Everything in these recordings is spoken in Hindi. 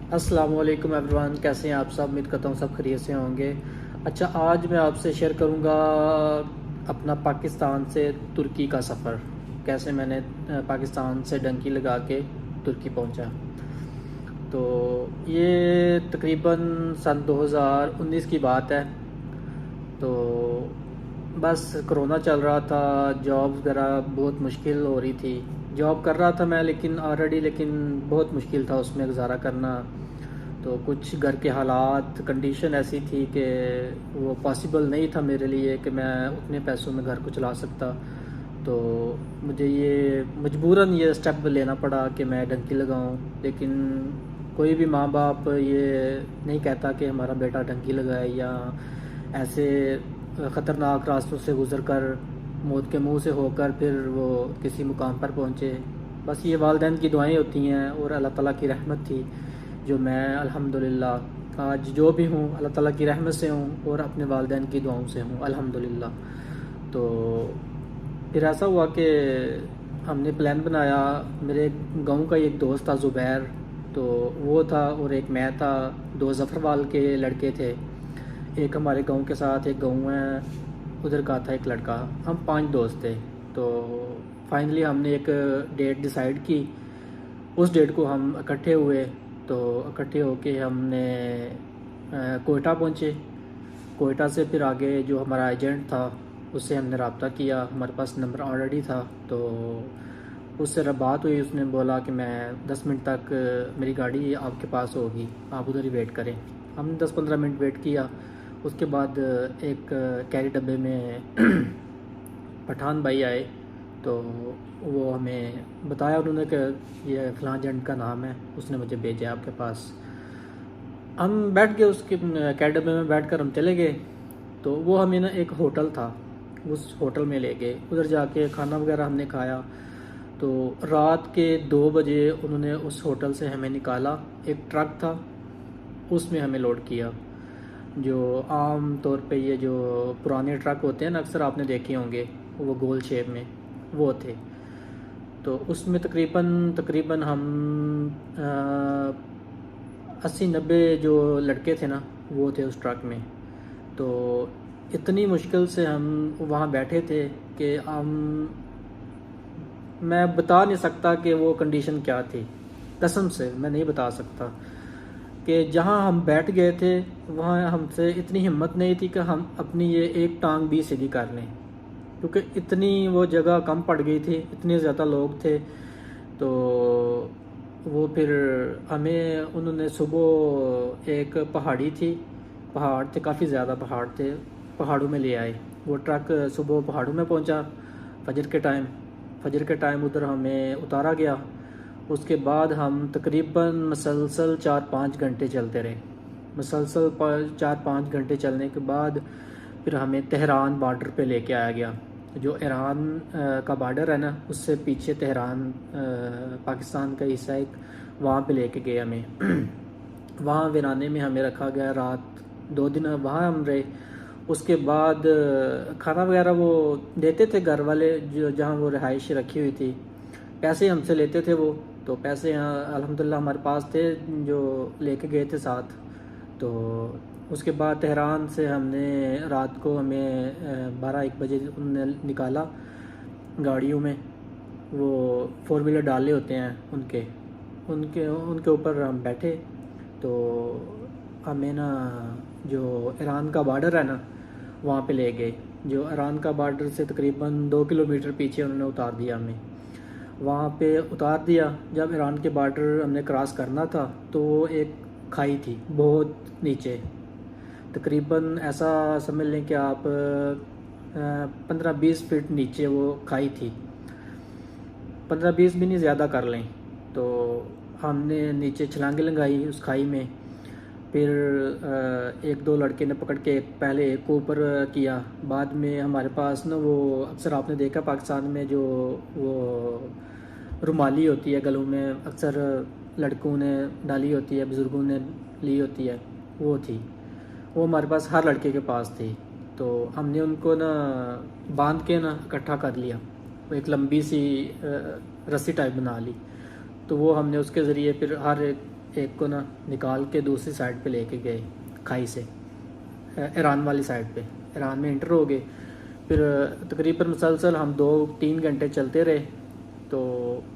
अस्सलाम वालेकुम एवरीवन, कैसे हैं आप सब। उम्मीद करता हूँ सब खैरियत से होंगे। अच्छा, आज मैं आपसे शेयर करूँगा अपना पाकिस्तान से तुर्की का सफ़र। कैसे मैंने पाकिस्तान से डंकी लगा के तुर्की पहुँचा। तो ये तकरीबन सन 2019 की बात है। तो बस कोरोना चल रहा था, जॉब वगैरह बहुत मुश्किल हो रही थी। जॉब कर रहा था मैं, लेकिन बहुत मुश्किल था उसमें गुजारा करना। तो कुछ घर के हालात, कंडीशन ऐसी थी कि वो पॉसिबल नहीं था मेरे लिए कि मैं उतने पैसों में घर को चला सकता। तो मुझे ये मजबूरन ये स्टेप लेना पड़ा कि मैं डंकी लगाऊं। लेकिन कोई भी माँ बाप ये नहीं कहता कि हमारा बेटा डंकी लगाए या ऐसे ख़तरनाक रास्तों से गुज़र कर, मौत के मुंह से होकर फिर वो किसी मुकाम पर पहुँचे। बस ये वालिदैन की दुआएं होती हैं और अल्लाह ताला की रहमत थी जो मैं अल्हम्दुलिल्लाह आज जो भी हूँ अल्लाह ताला की रहमत से हूँ और अपने वालिदैन की दुआओं से हूँ अल्हम्दुलिल्लाह। तो फिर ऐसा हुआ कि हमने प्लान बनाया। मेरे गांव का एक दोस्त था ज़ुबैर, तो वो था और एक मैं था। दो ज़फ़रवाल के लड़के थे, एक हमारे गांव के साथ एक गांव है उधर का था एक लड़का। हम 5 दोस्त थे। तो फाइनली हमने एक डेट डिसाइड की। उस डेट को हम इकट्ठे हुए। तो इकट्ठे होके हमने कोयटा पहुँचे। कोयटा से फिर आगे जो हमारा एजेंट था उससे हमने रब्ता किया, हमारे पास नंबर ऑलरेडी था। तो उससे जब बात हुई, उसने बोला कि मैं 10 मिनट तक मेरी गाड़ी आपके पास होगी, आप उधर ही वेट करें। हमने 10-15 मिनट वेट किया। उसके बाद एक कैरी डब्बे में पठान भाई आए। तो वो हमें बताया उन्होंने कि ये फ़लाँ एजेंट का नाम है, उसने मुझे भेजा आपके पास। हम बैठ गए उसके कैरी डब्बे में, बैठ कर हम चले गए। तो वो हमें ना एक होटल था, उस होटल में ले गए। उधर जाके खाना वगैरह हमने खाया। तो रात के 2 बजे उन्होंने उस होटल से हमें निकाला। एक ट्रक था, उसमें हमें लोड किया। जो आम तौर पे ये जो पुराने ट्रक होते हैं ना, अक्सर आपने देखे होंगे, वो गोल शेप में वो थे। तो उसमें तकरीबन तकरीबन हम 80-90 जो लड़के थे ना, वो थे उस ट्रक में। तो इतनी मुश्किल से हम वहाँ बैठे थे कि मैं बता नहीं सकता कि वो कंडीशन क्या थी। कसम से मैं नहीं बता सकता कि जहाँ हम बैठ गए थे वहाँ हमसे इतनी हिम्मत नहीं थी कि हम अपनी ये एक टांग भी सीधी कर लें, क्योंकि इतनी वो जगह कम पड़ गई थी, इतने ज़्यादा लोग थे। तो वो फिर हमें उन्होंने सुबह एक पहाड़ी थी, पहाड़ थे, काफ़ी ज़्यादा पहाड़ थे, पहाड़ों में ले आए। वो ट्रक सुबह पहाड़ों में पहुंचा फजर के टाइम उधर हमें उतारा गया। उसके बाद हम तकरीबन मसलसल 4-5 घंटे चलते रहे। मसलसल 4-5 घंटे चलने के बाद फिर हमें तेहरान बॉर्डर पे लेके आया गया। जो ईरान का बॉर्डर है ना, उससे पीछे तेहरान पाकिस्तान का हिस्सा एक, वहाँ पे लेके गए हमें। वहाँ वीराने में हमें रखा गया। रात 2 दिन वहाँ हम रहे। उसके बाद खाना वगैरह वो देते थे घर वाले, जो जहाँ वो रिहाइश रखी हुई थी। पैसे हमसे लेते थे वो। तो पैसे यहाँ अल्हम्दुलिल्लाह हमारे पास थे, जो लेके गए थे साथ। तो उसके बाद तेहरान से हमने रात को हमें 12-1 बजे उन्होंने निकाला गाड़ियों में। वो 4 व्हीलर डाले होते हैं उनके उनके उनके ऊपर हम बैठे। तो हमें ना जो ईरान का बॉर्डर है ना, वहाँ पे ले गए। जो ईरान का बॉर्डर से तकरीबन 2 किलोमीटर पीछे उन्होंने उतार दिया हमें। वहाँ पे उतार दिया। जब ईरान के बॉर्डर हमने क्रॉस करना था तो वो एक खाई थी बहुत नीचे, तकरीबन ऐसा समझ लें कि आप 15-20 फीट नीचे वो खाई थी। 15-20 भी नहीं, ज़्यादा कर लें। तो हमने नीचे छलांगे लगाई उस खाई में। फिर 1-2 लड़के ने पकड़ के पहले एक को ऊपर किया। बाद में हमारे पास ना वो, अक्सर आपने देखा पाकिस्तान में जो वो रुमाली होती है गलों में, अक्सर लड़कों ने डाली होती है, बुज़ुर्गों ने ली होती है, वो थी। वो हमारे पास हर लड़के के पास थी। तो हमने उनको ना बांध के ना इकट्ठा कर लिया, वो एक लंबी सी रस्सी टाइप बना ली। तो वो हमने उसके ज़रिए फिर हर एक एक को ना निकाल के दूसरी साइड पे लेके गए, खाई से, ईरान वाली साइड पे। ईरान में इंटर हो गए। फिर तकरीबन मुसलसल हम 2-3 घंटे चलते रहे। तो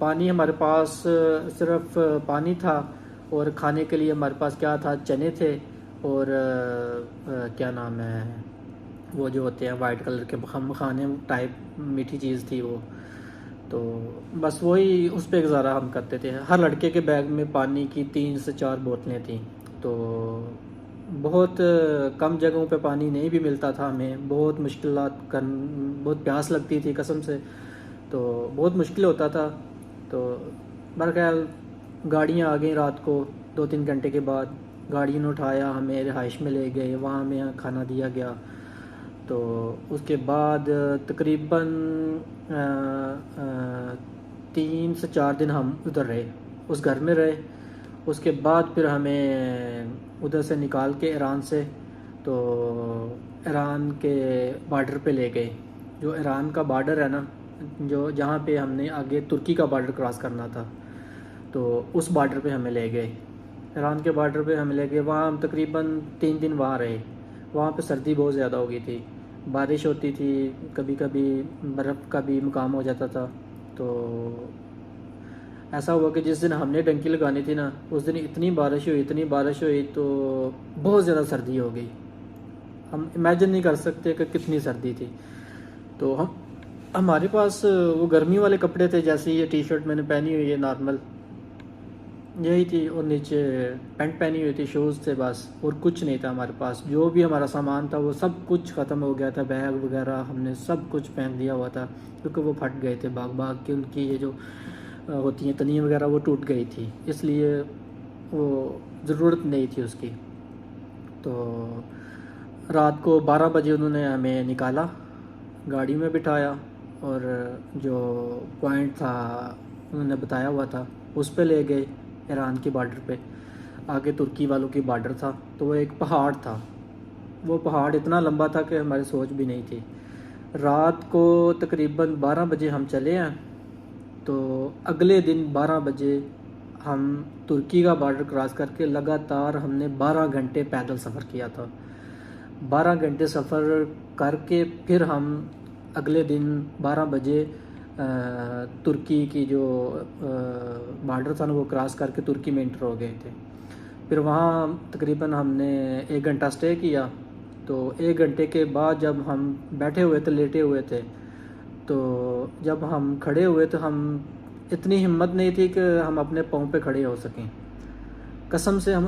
पानी हमारे पास सिर्फ पानी था, और खाने के लिए हमारे पास क्या था, चने थे, और क्या नाम है वो जो होते हैं वाइट कलर के हम खाने टाइप मीठी चीज़ थी वो। तो बस वही उस पे गुजारा हम करते थे। हर लड़के के बैग में पानी की 3 से 4 बोतलें थीं। तो बहुत कम जगहों पे पानी नहीं भी मिलता था हमें, बहुत बहुत प्यास लगती थी कसम से, तो बहुत मुश्किल होता था। तो बहरहाल गाड़ियाँ आ गई रात को 2-3 घंटे के बाद। गाड़ी ने उठाया, हमें रिहाइश में ले गए, वहाँ हमें खाना दिया गया। तो उसके बाद तकरीबन 3 से 4 दिन हम उधर रहे, उस घर में रहे। उसके बाद फिर हमें उधर से निकाल के ईरान से तो ईरान के बॉर्डर पे ले गए। जो ईरान का बॉर्डर है ना, जो जहाँ पे हमने आगे तुर्की का बॉर्डर क्रॉस करना था, तो उस बॉर्डर पे हमें ले गए। ईरान के बॉर्डर पे हमें ले गए। वहाँ हम तकरीबन 3 दिन वहाँ रहे। वहाँ पे सर्दी बहुत ज़्यादा हो गई थी, बारिश होती थी, कभी कभी बर्फ़ का भी मुकाम हो जाता था। तो ऐसा हुआ कि जिस दिन हमने डंकी लगानी थी ना, उस दिन इतनी बारिश हुई तो बहुत ज़्यादा सर्दी हो गई। हम इमेजिन नहीं कर सकते कि कितनी सर्दी थी। तो हमारे पास वो गर्मी वाले कपड़े थे, जैसे ये टी शर्ट मैंने पहनी हुई है नॉर्मल, यही थी, और नीचे पैंट पहनी हुई थी, शूज़ थे बस, और कुछ नहीं था हमारे पास। जो भी हमारा सामान था वो सब कुछ ख़त्म हो गया था। बैग वगैरह हमने सब कुछ फेंक दिया हुआ था, क्योंकि वो फट गए थे भाग भाग के। उनकी ये जो होती हैं तनियाँ वगैरह वो टूट गई थी, इसलिए वो ज़रूरत नहीं थी उसकी। तो रात को 12 बजे उन्होंने हमें निकाला, गाड़ी में बिठाया, और जो पॉइंट था उन्होंने बताया हुआ था उस पे ले गए, ईरान की बॉर्डर पे। आगे तुर्की वालों की बॉर्डर था, तो वो एक पहाड़ था। वो पहाड़ इतना लंबा था कि हमारी सोच भी नहीं थी। रात को तकरीबन 12 बजे हम चले हैं, तो अगले दिन 12 बजे हम तुर्की का बॉर्डर क्रॉस करके लगातार हमने 12 घंटे पैदल सफ़र किया था। 12 घंटे सफ़र करके फिर हम अगले दिन 12 बजे तुर्की की जो बॉर्डर था ना वो क्रॉस करके तुर्की में इंटर हो गए थे। फिर वहाँ तकरीबन हमने 1 घंटा स्टे किया। तो 1 घंटे के बाद जब हम बैठे हुए थे, लेटे हुए थे, तो जब हम खड़े हुए तो हम इतनी हिम्मत नहीं थी कि हम अपने पाँव पे खड़े हो सकें। कसम से हम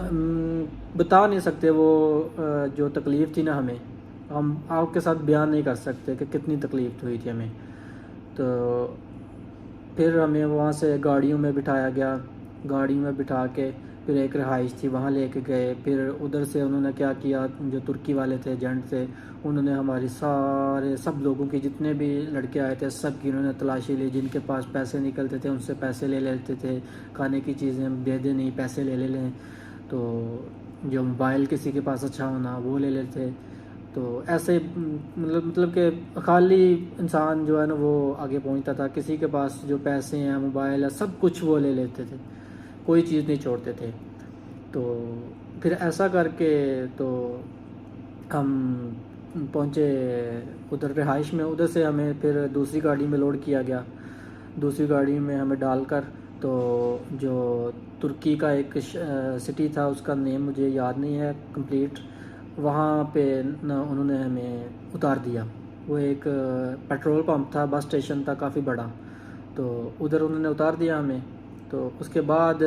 बता नहीं सकते वो जो तकलीफ़ थी ना हमें, हम आपके साथ बयान नहीं कर सकते कि कितनी तकलीफ़ हुई थी हमें। तो फिर हमें वहाँ से गाड़ियों में बिठाया गया, गाड़ी में बिठा के फिर एक रिहाइश थी वहाँ लेके गए। फिर उधर से उन्होंने क्या किया, जो तुर्की वाले थे, एजेंट थे, उन्होंने हमारी सब लोगों की, जितने भी लड़के आए थे सब की उन्होंने तलाशी ली। जिनके पास पैसे निकलते थे उनसे पैसे ले लेते थे, खाने की चीज़ें दे दे नहीं, पैसे ले लें। तो जो मोबाइल किसी के पास अच्छा होना वो ले लेते। तो ऐसे मतलब कि खाली इंसान जो है ना वो आगे पहुंचता था। किसी के पास जो पैसे हैं, मोबाइल है, सब कुछ वो ले लेते थे, कोई चीज़ नहीं छोड़ते थे। तो फिर ऐसा करके तो हम पहुंचे उधर रिहाइश में। उधर से हमें फिर दूसरी गाड़ी में लोड किया गया। दूसरी गाड़ी में हमें डालकर तो जो तुर्की का एक सिटी था, उसका नेम मुझे याद नहीं है कंप्लीट, वहाँ पे ना उन्होंने हमें उतार दिया। वो एक पेट्रोल पंप था, बस स्टेशन था काफ़ी बड़ा, तो उधर उन्होंने उतार दिया हमें। तो उसके बाद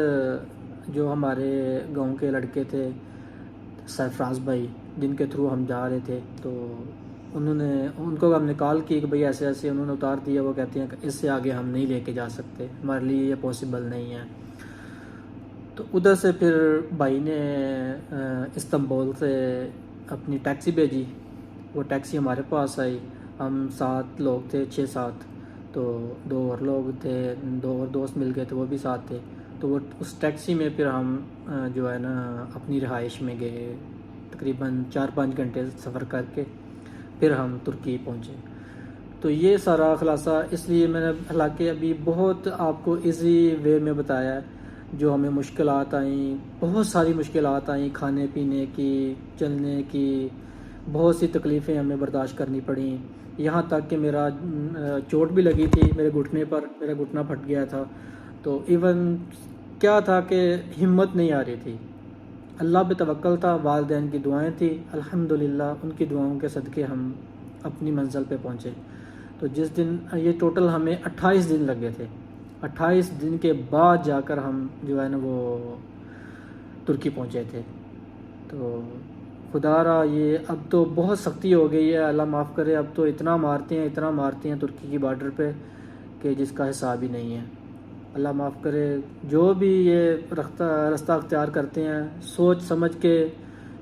जो हमारे गांव के लड़के थे, सरफराज भाई, जिनके थ्रू हम जा रहे थे, तो उनको हमने कॉल की कि भाई ऐसे ऐसे उन्होंने उतार दिया। वो कहते हैं कि इससे आगे हम नहीं लेके जा सकते, हमारे लिए ये पॉसिबल नहीं है। तो उधर से फिर भाई ने इस्तांबुल से अपनी टैक्सी भेजी। वो टैक्सी हमारे पास आई। हम 7 लोग थे, 6-7, तो 2 और लोग थे, 2 और दोस्त मिल गए थे, वो भी साथ थे। तो वो उस टैक्सी में फिर हम जो है ना अपनी रिहाइश में गए। तकरीबन 4-5 घंटे सफ़र करके फिर हम तुर्की पहुँचे। तो ये सारा खुलासा इसलिए मैंने, हालांकि अभी बहुत आपको इजी वे में बताया है, जो हमें मुश्किलात आई, बहुत सारी मुश्किलात आई, खाने पीने की, चलने की, बहुत सी तकलीफ़ें हमें बर्दाश्त करनी पड़ी। यहाँ तक कि मेरा चोट भी लगी थी मेरे घुटने पर, मेरा घुटना फट गया था। तो इवन क्या था कि हिम्मत नहीं आ रही थी। अल्लाह पे तवक्कल था, वालिदैन की दुआएं थी, अल्हम्दुलिल्लाह उनकी दुआओं के सदक़े हम अपनी मंज़िल पे पहुँचे। तो जिस दिन ये टोटल हमें 28 दिन लगे थे, 28 दिन के बाद जाकर हम जो है ना वो तुर्की पहुँचे थे। तो खुदारा ये अब तो बहुत सख्ती हो गई है, अल्लाह माफ़ करे। अब तो इतना मारते हैं तुर्की की बॉर्डर पे कि जिसका हिसाब ही नहीं है। अल्लाह माफ़ करे। जो भी ये रास्ता अख्तियार करते हैं सोच समझ के,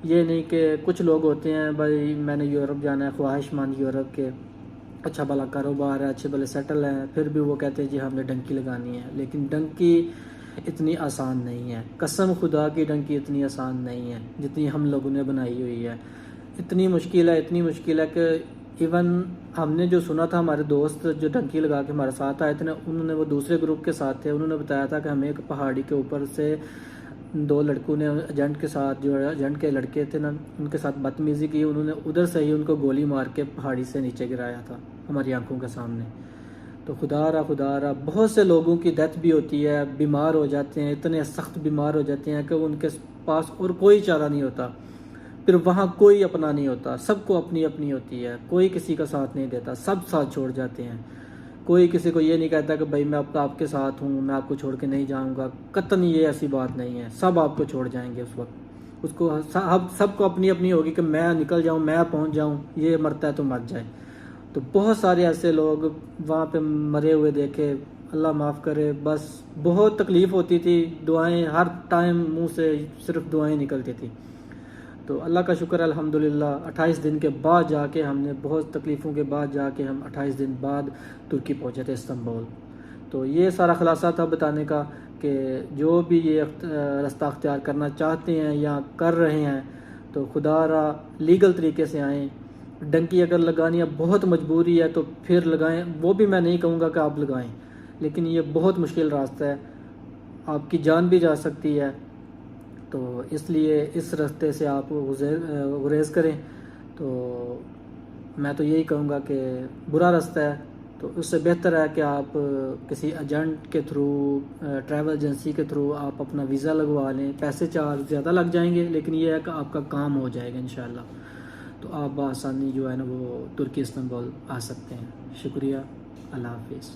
ये नहीं कि कुछ लोग होते हैं भाई मैंने यूरोप जाना है, ख्वाहिशमंद यूरोप के, अच्छा भला कारोबार है, अच्छे भले सेटल हैं, फिर भी वो कहते हैं जी हमने डंकी लगानी है। लेकिन डंकी इतनी आसान नहीं है, कसम खुदा की डंकी इतनी आसान नहीं है जितनी हम लोगों ने बनाई हुई है। इतनी मुश्किल है कि इवन हमने जो सुना था, हमारे दोस्त जो डंकी लगा के हमारे साथ आए थे ना, उन्होंने, वो दूसरे ग्रुप के साथ थे, उन्होंने बताया था कि हमें एक पहाड़ी के ऊपर से 2 लड़कों ने एजेंट के साथ, जो एजेंट के लड़के थे ना, उनके साथ बदतमीज़ी की। उन्होंने उधर से ही उनको गोली मार के पहाड़ी से नीचे गिराया था हमारी आंखों के सामने। तो खुदारा बहुत से लोगों की डेथ भी होती है, बीमार हो जाते हैं, इतने सख्त बीमार हो जाते हैं कि उनके पास और कोई चारा नहीं होता। फिर वहाँ कोई अपना नहीं होता, सबको अपनी अपनी होती है, कोई किसी का साथ नहीं देता, सब साथ छोड़ जाते हैं। कोई किसी को ये नहीं कहता कि भाई मैं आपके साथ हूँ, मैं आपको छोड़ के नहीं जाऊँगा, कतई ये ऐसी बात नहीं है। सब आपको छोड़ जाएंगे उस वक्त। उसको सबको अपनी अपनी होगी कि मैं निकल जाऊँ, मैं पहुँच जाऊँ, ये मरता है तो मर जाए। तो बहुत सारे ऐसे लोग वहाँ पे मरे हुए देखे, अल्लाह माफ़ करे। बस बहुत तकलीफ़ होती थी, दुआएं हर टाइम मुंह से सिर्फ दुआएं निकलती थी। तो अल्लाह का शुक्र अल्हम्दुलिल्लाह 28 दिन के बाद जाके हमने, बहुत तकलीफ़ों के बाद जाके हम 28 दिन बाद तुर्की पहुँचे थे, इस्तांबुल। तो ये सारा खुलासा था बताने का कि जो भी ये रास्ता अख्तियार करना चाहते हैं या कर रहे हैं तो खुदारा लीगल तरीके से आएँ। डंकी अगर लगानी है, बहुत मजबूरी है तो फिर लगाएं, वो भी मैं नहीं कहूँगा कि आप लगाएं, लेकिन ये बहुत मुश्किल रास्ता है, आपकी जान भी जा सकती है। तो इसलिए इस रास्ते से आप गुरेज करें। तो मैं तो यही कहूँगा कि बुरा रास्ता है, तो उससे बेहतर है कि आप किसी एजेंट के थ्रू, ट्रैवल एजेंसी के थ्रू आप अपना वीज़ा लगवा लें। पैसे चार्ज ज़्यादा लग जाएंगे, लेकिन ये है कि आपका काम हो जाएगा इंशाल्लाह। तो आप आसानी जो है ना वो तुर्की इस्तांबुल आ सकते हैं। शुक्रिया, अल्लाह हाफिज़।